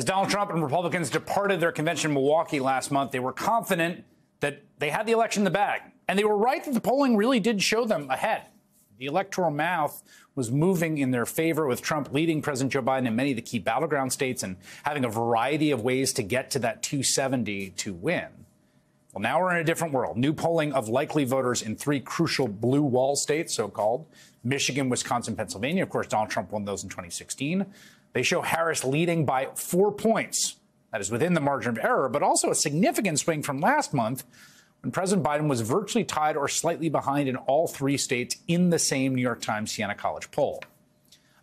As Donald Trump and Republicans departed their convention in Milwaukee last month, they were confident that they had the election in the bag. And they were right that the polling really did show them ahead. The electoral math was moving in their favor, with Trump leading President Joe Biden in many of the key battleground states and having a variety of ways to get to that 270 to win. Well, now we're in a different world. New polling of likely voters in 3 crucial blue wall states, so-called: Michigan, Wisconsin, Pennsylvania. Of course, Donald Trump won those in 2016. They show Harris leading by 4 points. That is within the margin of error, but also a significant swing from last month, when President Biden was virtually tied or slightly behind in all 3 states in the same New York Times Siena College poll.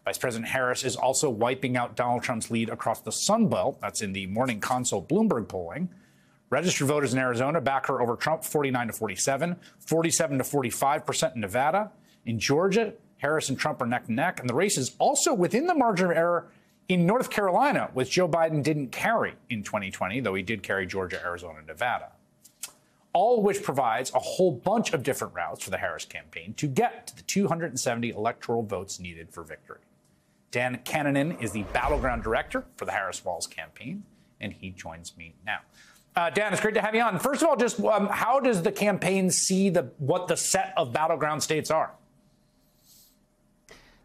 Vice President Harris is also wiping out Donald Trump's lead across the Sun Belt. That's in the Morning Consult Bloomberg polling. Registered voters in Arizona back her over Trump 49 to 47, 47 to 45% in Nevada. In Georgia, Harris and Trump are neck and neck. And the race is also within the margin of error in North Carolina, which Joe Biden didn't carry in 2020, though he did carry Georgia, Arizona, and Nevada. All of which provides a whole bunch of different routes for the Harris campaign to get to the 270 electoral votes needed for victory. Dan Kanninen is the Battleground Director for the Harris-Walz campaign, and he joins me now. Dan, it's great to have you on. First of all, just how does the campaign see what the set of battleground states are?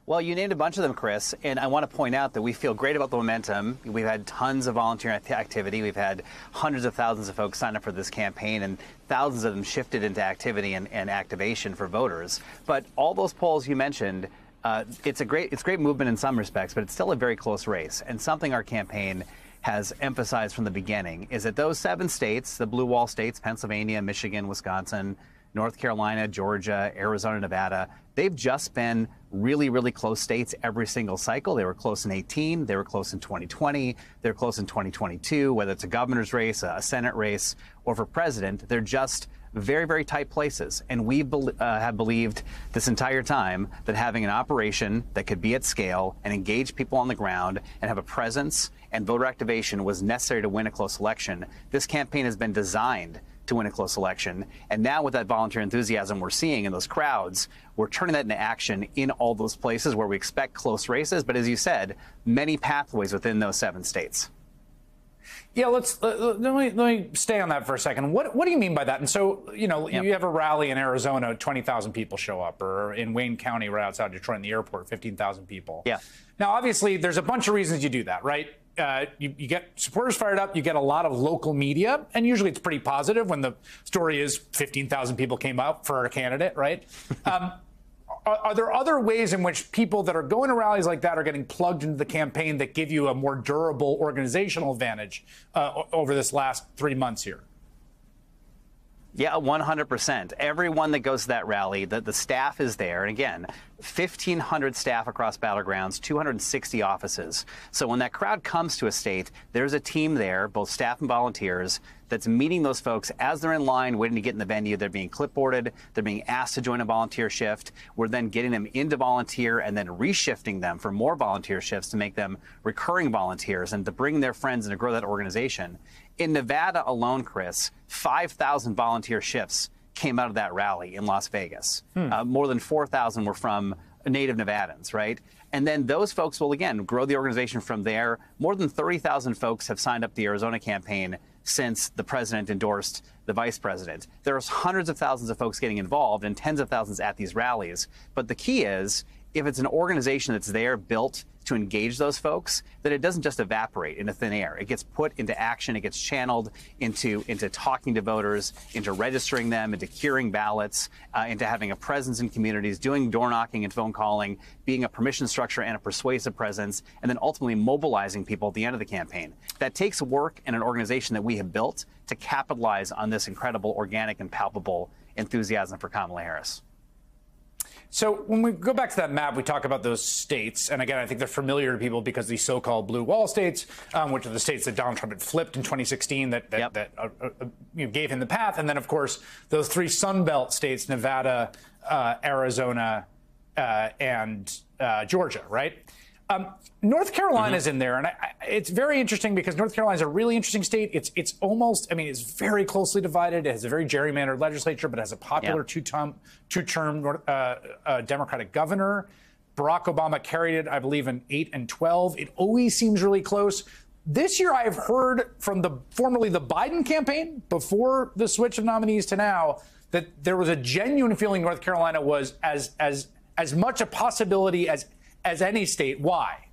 Well, you named a bunch of them, Chris, and I want to point out that we feel great about the momentum. We've had tons of volunteer activity. We've had hundreds of thousands of folks sign up for this campaign, and thousands of them shifted into activity and activation for voters. But all those polls you mentioned, it's great movement in some respects, but it's still a very close race. And something our campaign has emphasized from the beginning is that those 7 states, the blue wall states, Pennsylvania, Michigan, Wisconsin, North Carolina, Georgia, Arizona, Nevada, they've just been really, really close states every single cycle. They were close in 18. They were close in 2020. They're close in 2022, whether it's a governor's race, a Senate race, or for president. They're just very, very tight places. And we have believed this entire time that having an operation that could be at scale and engage people on the ground and have a presence and voter activation was necessary to win a close election. This campaign has been designed to win a close election. And now with that volunteer enthusiasm we're seeing in those crowds, we're turning that into action in all those places where we expect close races. But as you said, many pathways within those 7 states. Yeah, let me stay on that for a second. What do you mean by that? And so, you have a rally in Arizona, 20,000 people show up, or in Wayne County, right outside Detroit, in the airport, 15,000 people. Yeah. Now, obviously, there's a bunch of reasons you do that, right? You get supporters fired up, you get a lot of local media, and usually it's pretty positive when the story is 15,000 people came out for a candidate, right? Are there other ways in which people that are going to rallies like that are getting plugged into the campaign that give you a more durable organizational advantage over this last 3 months here? Yeah, 100%. Everyone that goes to that rally, the staff is there. And again, 1,500 staff across battlegrounds, 260 offices. So when that crowd comes to a state, there's a team there, both staff and volunteers, that's meeting those folks as they're in line, waiting to get in the venue. They're being clipboarded. They're being asked to join a volunteer shift. We're then getting them into volunteer and then reshifting them for more volunteer shifts to make them recurring volunteers and to bring their friends and to grow that organization. In Nevada alone, Chris, 5,000 volunteer shifts came out of that rally in Las Vegas. More than 4,000 were from native Nevadans, right? And then those folks will, again, grow the organization from there. More than 30,000 folks have signed up the Arizona campaign since the president endorsed the vice president. There's hundreds of thousands of folks getting involved and tens of thousands at these rallies. But the key is, if it's an organization that's there built to engage those folks, that it doesn't just evaporate into thin air. It gets put into action. It gets channeled into talking to voters, into registering them, into curing ballots, into having a presence in communities, doing door knocking and phone calling, being a permission structure and a persuasive presence, and then ultimately mobilizing people at the end of the campaign. That takes work and an organization that we have built to capitalize on this incredible, organic, and palpable enthusiasm for Kamala Harris. So when we go back to that map, we talk about those states. And again, I think they're familiar to people because these so-called blue wall states, which are the states that Donald Trump had flipped in 2016 that gave him the path. And then, of course, those 3 Sun Belt states, Nevada, Arizona, and Georgia, right? North Carolina's in there, and it's very interesting because North Carolina's a really interesting state. It's almost, it's very closely divided. It has a very gerrymandered legislature, but it has a popular two-term Democratic governor. Barack Obama carried it, I believe, in 8 and 12. It always seems really close. This year, I've heard from formerly the Biden campaign, before the switch of nominees to now, that there was a genuine feeling North Carolina was as much a possibility as any state. Why?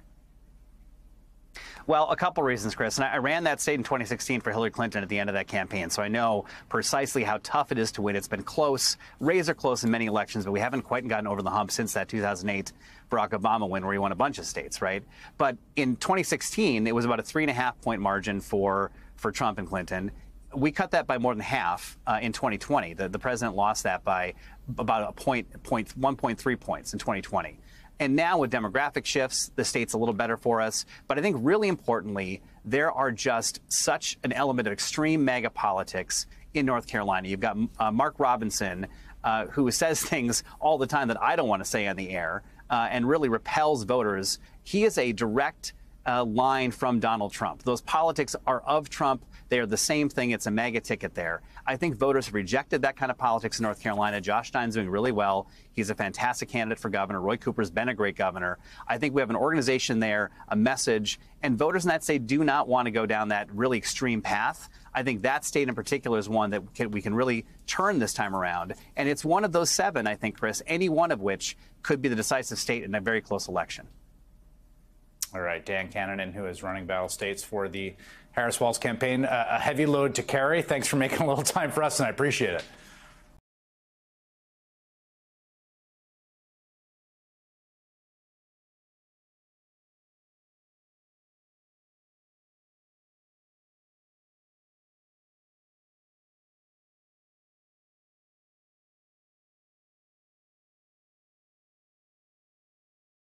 Well, a couple reasons, Chris. And I ran that state in 2016 for Hillary Clinton at the end of that campaign, so I know precisely how tough it is to win. It's been close, razor close in many elections, but we haven't quite gotten over the hump since that 2008 Barack Obama win where he won a bunch of states, right? But in 2016, it was about a 3.5-point margin for Trump and Clinton. We cut that by more than half in 2020. The president lost that by about 1.3 points in 2020. And now with demographic shifts, the state's a little better for us. But I think really importantly, there are just such an element of extreme MAGA politics in North Carolina. You've got Mark Robinson, who says things all the time that I don't want to say on the air and really repels voters. He is a direct line from Donald Trump. Those politics are of Trump. They are the same thing. It's a MAGA ticket there. I think voters have rejected that kind of politics in North Carolina. Josh Stein's doing really well. He's a fantastic candidate for governor. Roy Cooper's been a great governor. I think we have an organization there, a message, and voters in that state do not want to go down that really extreme path. I think that state in particular is one that we can really turn this time around. And it's one of those 7, I think, Chris, any one of which could be the decisive state in a very close election. All right, Dan Kanninen, who is running battle states for the Harris-Walz campaign, a heavy load to carry. Thanks for making a little time for us, and I appreciate it.